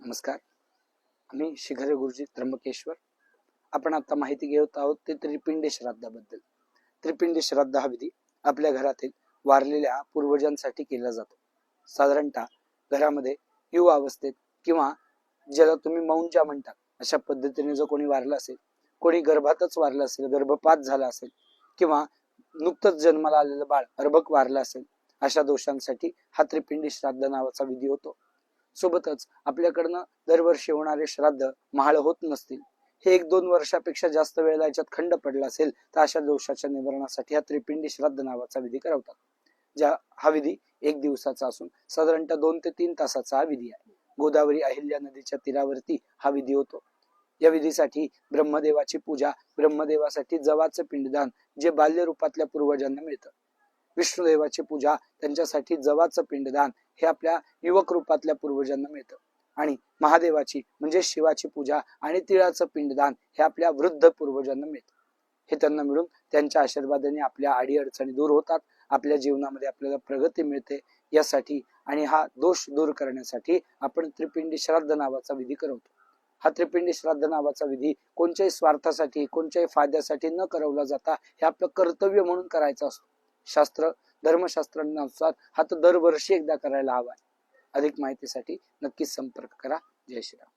नमस्कार. आम्ही शिखर गुरुजी त्र्यंबकेश्वर. आपण आता माहिती घेत आहोत ते त्रिपिंडी श्राद्धाबद्दल. त्रिपिंडी श्राद्ध हा विधी आपल्या घरातील वारलेल्या पूर्वजांसाठी केला जातो. साधारणतः घरामध्ये युवा अवस्थेत किंवा ज्याला तुम्ही मौंजा म्हणतात अशा पद्धतीने जो कोणी वारला असेल, कोणी गर्भातच वारला असेल, गर्भपात झाला असेल किंवा नुकतंच जन्माला आलेलं बाळ अर्भक वारला असेल, अशा दोषांसाठी हा त्रिपिंडी श्राद्ध नावाचा विधी होतो. सोबतच आपल्याकडनं दरवर्षी होणारे श्राद्ध महाळ होत नसतील, हे 1-2 वर्षापेक्षा जास्त वेळेला याच्यात खंड पडला असेल, तर अशा दोषाच्या निवारणासाठी हा त्रिपिंडी श्राद्ध नावाचा विधी करवतात. हा विधी 1 दिवसाचा असून साधारणतः 2 ते 3 तासाचा हा विधी आहे. गोदावरी अहिल्या नदीच्या तीरावरती हा विधी होतो. या विधीसाठी ब्रह्मदेवाची पूजा, ब्रह्मदेवासाठी जवाचं पिंडदान जे बाल्य रूपातल्या पूर्वजांना मिळतं, विष्णुदेवाची पूजा, त्यांच्यासाठी जवाचं पिंडदान हे आपल्या युवक रूपातल्या पूर्वजांना मिळतं, आणि महादेवाची म्हणजे शिवाची पूजा आणि तिळाचं पिंडदान हे आपल्या वृद्ध पूर्वजांना मिळतं. हे त्यांना मिळून त्यांच्या आशीर्वादाने आपल्या अडीअडचणी दूर होतात, आपल्या जीवनामध्ये आपल्याला प्रगती मिळते. यासाठी आणि हा दोष दूर करण्यासाठी आपण त्रिपिंडी श्राद्ध नावाचा विधी करवतो. हा त्रिपिंडी श्राद्ध नावाचा विधी कोणत्याही स्वार्थासाठी, कोणत्याही फायद्यासाठी न करवला जाता हे आपलं कर्तव्य म्हणून करायचं असतो. धर्मशास्त्रानुसार हा तर दरवर्षी एकदा करायला हवा. अधिक माहितीसाठी नक्कीच संपर्क करा. जय श्रीराम.